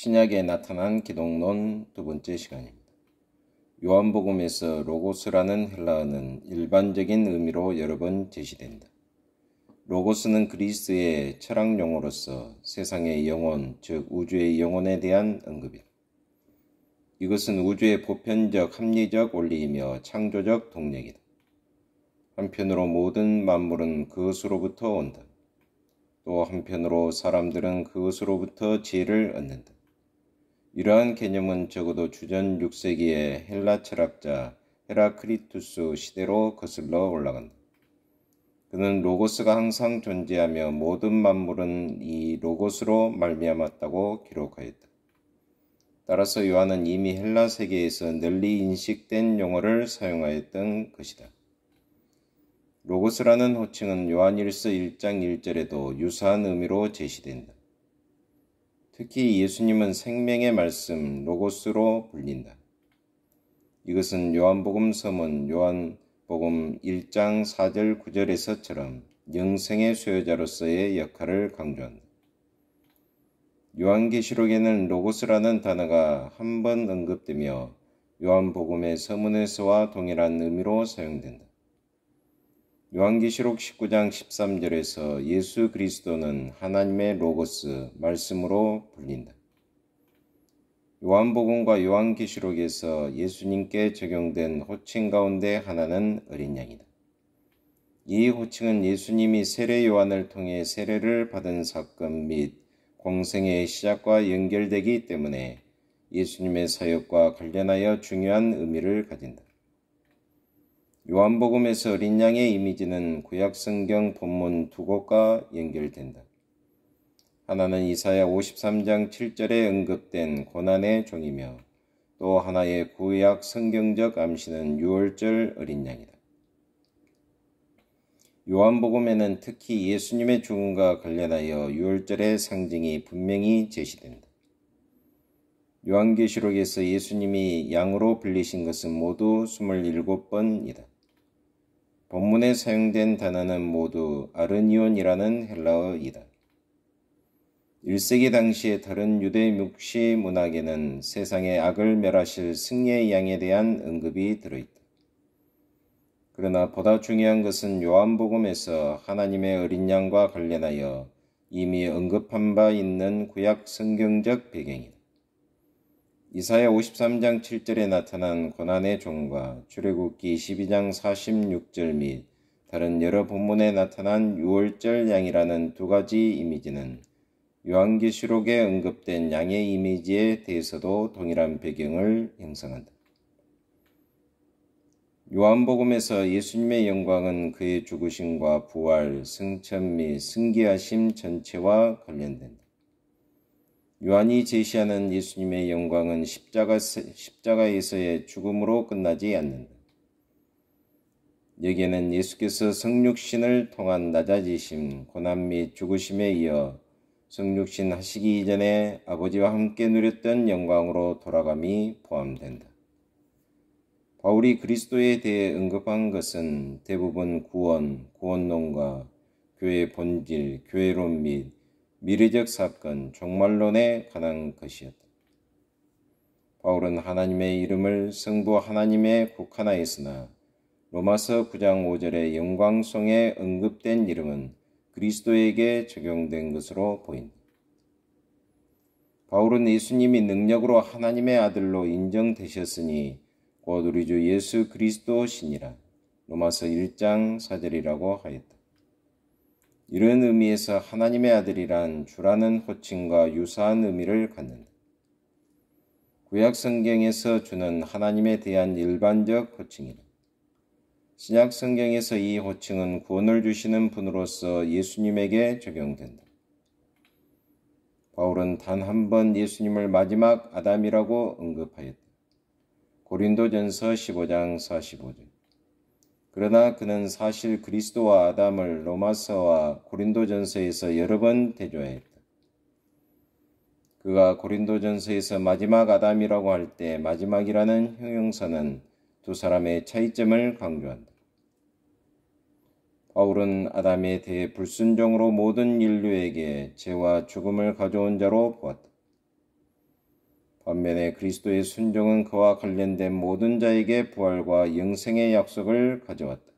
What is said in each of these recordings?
신약에 나타난 기독론 두 번째 시간입니다. 요한복음에서 로고스라는 헬라어는 일반적인 의미로 여러 번 제시된다. 로고스는 그리스의 철학 용어로서 세상의 영혼, 즉 우주의 영혼에 대한 언급이다. 이것은 우주의 보편적 합리적 원리이며 창조적 동력이다. 한편으로 모든 만물은 그것으로부터 온다. 또 한편으로 사람들은 그것으로부터 지혜를 얻는다. 이러한 개념은 적어도 주전 6세기의 헬라 철학자 헤라크리투스 시대로 거슬러 올라간다. 그는 로고스가 항상 존재하며 모든 만물은 이 로고스로 말미암았다고 기록하였다. 따라서 요한은 이미 헬라 세계에서 널리 인식된 용어를 사용하였던 것이다. 로고스라는 호칭은 요한일서 1장 1절에도 유사한 의미로 제시된다. 특히 예수님은 생명의 말씀 로고스로 불린다. 이것은 요한복음 서문 요한복음 1장 4절 9절에서처럼 영생의 수요자로서의 역할을 강조한다. 요한계시록에는 로고스라는 단어가 한 번 언급되며 요한복음의 서문에서와 동일한 의미로 사용된다. 요한계시록 19장 13절에서 예수 그리스도는 하나님의 로고스, 말씀으로 불린다. 요한복음과 요한계시록에서 예수님께 적용된 호칭 가운데 하나는 어린 양이다. 이 호칭은 예수님이 세례 요한을 통해 세례를 받은 사건 및 공생의 시작과 연결되기 때문에 예수님의 사역과 관련하여 중요한 의미를 가진다. 요한복음에서 어린 양의 이미지는 구약성경 본문 두 곳과 연결된다. 하나는 이사야 53장 7절에 언급된 고난의 종이며 또 하나의 구약 성경적 암시는 유월절 어린 양이다. 요한복음에는 특히 예수님의 죽음과 관련하여 유월절의 상징이 분명히 제시된다. 요한계시록에서 예수님이 양으로 불리신 것은 모두 27번이다. 본문에 사용된 단어는 모두 아르니온이라는 헬라어이다. 1세기 당시의 다른 유대 묵시 문학에는 세상의 악을 멸하실 승리의 양에 대한 언급이 들어있다. 그러나 보다 중요한 것은 요한복음에서 하나님의 어린 양과 관련하여 이미 언급한 바 있는 구약 성경적 배경이다. 이사야 53장 7절에 나타난 고난의 종과 출애굽기 12장 46절 및 다른 여러 본문에 나타난 유월절 양이라는 두 가지 이미지는 요한계시록에 언급된 양의 이미지에 대해서도 동일한 배경을 형성한다. 요한복음에서 예수님의 영광은 그의 죽으심과 부활, 승천 및 승귀하심 전체와 관련된다. 요한이 제시하는 예수님의 영광은 십자가에서의 죽음으로 끝나지 않는다. 여기에는 예수께서 성육신을 통한 낮아지심, 고난 및 죽으심에 이어 성육신 하시기 이전에 아버지와 함께 누렸던 영광으로 돌아감이 포함된다. 바울이 그리스도에 대해 언급한 것은 대부분 구원론과 교회의 본질, 교회론 및 미래적 사건, 종말론에 관한 것이었다. 바울은 하나님의 이름을 성부 하나님에 국한하였으나 로마서 9장 5절의 영광송에 언급된 이름은 그리스도에게 적용된 것으로 보인다. 바울은 예수님이 능력으로 하나님의 아들로 인정되셨으니 곧 우리 주 예수 그리스도시니라 로마서 1장 4절이라고 하였다. 이런 의미에서 하나님의 아들이란 주라는 호칭과 유사한 의미를 갖는다. 구약 성경에서 주는 하나님에 대한 일반적 호칭이다. 신약 성경에서 이 호칭은 구원을 주시는 분으로서 예수님에게 적용된다. 바울은 단 한 번 예수님을 마지막 아담이라고 언급하였다. 고린도전서 15장 45절. 그러나 그는 사실 그리스도와 아담을 로마서와 고린도전서에서 여러 번 대조하였다. 그가 고린도전서에서 마지막 아담이라고 할 때 마지막이라는 형용사는 두 사람의 차이점을 강조한다. 바울은 아담에 대해 불순종으로 모든 인류에게 죄와 죽음을 가져온 자로 보았다. 반면에 그리스도의 순종은 그와 관련된 모든 자에게 부활과 영생의 약속을 가져왔다.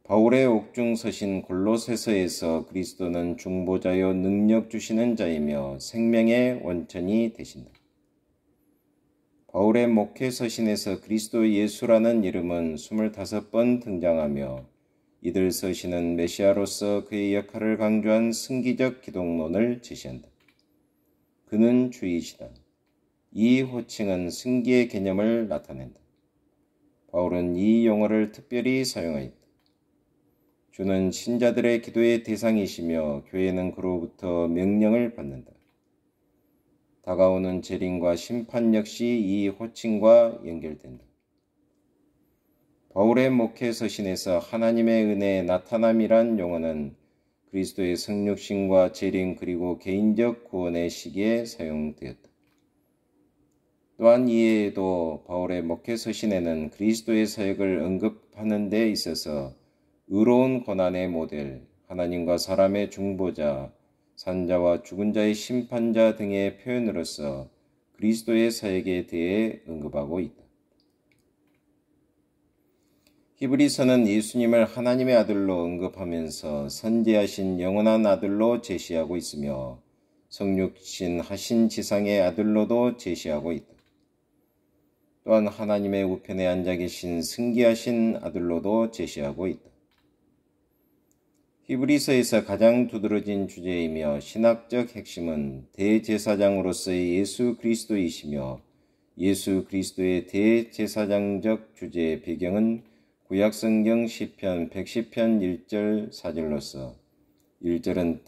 바울의 옥중 서신 골로새서에서 그리스도는 중보자요 능력 주시는 자이며 생명의 원천이 되신다. 바울의 목회 서신에서 그리스도 예수라는 이름은 25번 등장하며 이들 서신은 메시아로서 그의 역할을 강조한 승기적 기독론을 제시한다. 그는 주이시다. 이 호칭은 승기의 개념을 나타낸다. 바울은 이 용어를 특별히 사용하였다. 주는 신자들의 기도의 대상이시며 교회는 그로부터 명령을 받는다. 다가오는 재림과 심판 역시 이 호칭과 연결된다. 바울의 목회 서신에서 하나님의 은혜의 나타남이란 용어는 그리스도의 성육신과 재림 그리고 개인적 구원의 시기에 사용되었다. 또한 이외에도 바울의 목회 서신에는 그리스도의 사역을 언급하는 데 있어서 의로운 고난의 모델, 하나님과 사람의 중보자, 산자와 죽은 자의 심판자 등의 표현으로서 그리스도의 사역에 대해 언급하고 있다. 히브리서는 예수님을 하나님의 아들로 언급하면서 선지하신 영원한 아들로 제시하고 있으며 성육신 하신 지상의 아들로도 제시하고 있다. 또한 하나님의 우편에 앉아 계신 승기하신 아들로도 제시하고 있다. 히브리서에서 가장 두드러진 주제이며 신학적 핵심은 대제사장으로서의 예수 그리스도이시며 예수 그리스도의 대제사장적 주제의 배경은 구약성경 시편 110편 1절 4절로서 1절은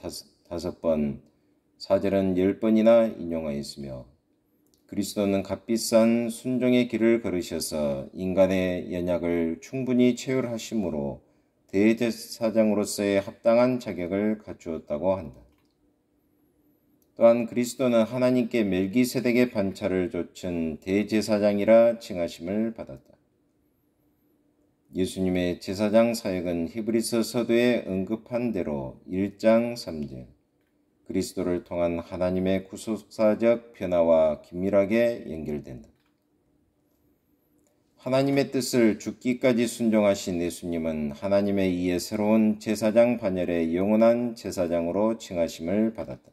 5번, 4절은 10번이나 인용하였으며 그리스도는 값비싼 순종의 길을 걸으셔서 인간의 연약을 충분히 체휼하심으로 대제사장으로서의 합당한 자격을 갖추었다고 한다. 또한 그리스도는 하나님께 멜기세덱의 반차를 좇은 대제사장이라 칭하심을 받았다. 예수님의 제사장 사역은 히브리서 서두에 언급한 대로 1장 3절 그리스도를 통한 하나님의 구속사적 변화와 긴밀하게 연결된다. 하나님의 뜻을 죽기까지 순종하신 예수님은 하나님에 의해 새로운 제사장 반열의 영원한 제사장으로 칭하심을 받았다.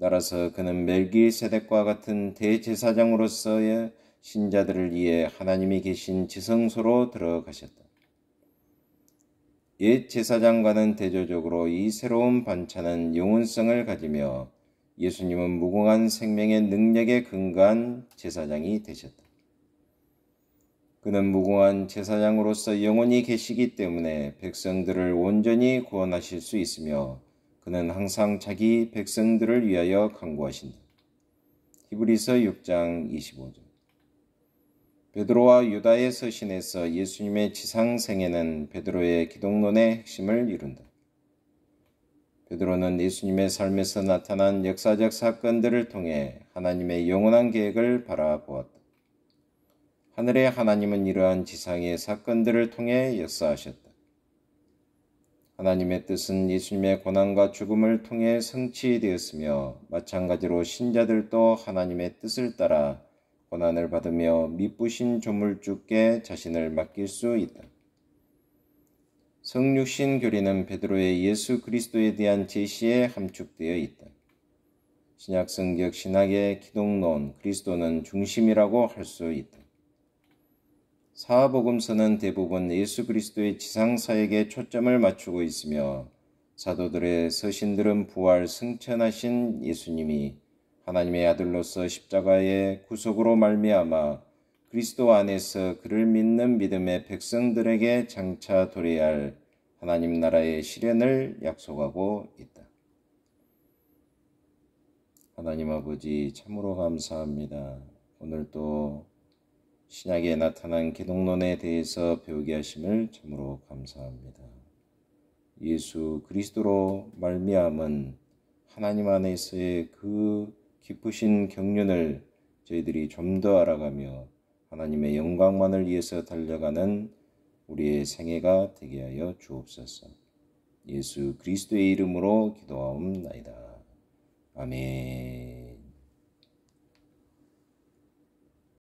따라서 그는 멜기세덱과 같은 대제사장으로서의 신자들을 위해 하나님이 계신 지성소로 들어가셨다. 옛 제사장과는 대조적으로 이 새로운 반차는 영원성을 가지며 예수님은 무궁한 생명의 능력에 근거한 제사장이 되셨다. 그는 무궁한 제사장으로서 영원히 계시기 때문에 백성들을 온전히 구원하실 수 있으며 그는 항상 자기 백성들을 위하여 간구하신다. 히브리서 6장 25절 베드로와 유다의 서신에서 예수님의 지상생애는 베드로의 기독론의 핵심을 이룬다. 베드로는 예수님의 삶에서 나타난 역사적 사건들을 통해 하나님의 영원한 계획을 바라보았다. 하늘의 하나님은 이러한 지상의 사건들을 통해 역사하셨다. 하나님의 뜻은 예수님의 고난과 죽음을 통해 성취되었으며 마찬가지로 신자들도 하나님의 뜻을 따라 고난을 받으며 미쁘신 조물주께 자신을 맡길 수 있다. 성육신 교리는 베드로의 예수 그리스도에 대한 제시에 함축되어 있다. 신약 성경 신학의 기독론 그리스도는 중심이라고 할 수 있다. 사복음서는 대부분 예수 그리스도의 지상사역에 초점을 맞추고 있으며 사도들의 서신들은 부활 승천하신 예수님이 하나님의 아들로서 십자가의 구속으로 말미암아 그리스도 안에서 그를 믿는 믿음의 백성들에게 장차 도래해야 할 하나님 나라의 실현을 약속하고 있다. 하나님 아버지 참으로 감사합니다. 오늘도 신약에 나타난 기독론에 대해서 배우게 하심을 참으로 감사합니다. 예수 그리스도로 말미암은 하나님 안에서의 그 깊으신 경륜을 저희들이 좀 더 알아가며 하나님의 영광만을 위해서 달려가는 우리의 생애가 되게 하여 주옵소서. 예수 그리스도의 이름으로 기도하옵나이다. 아멘.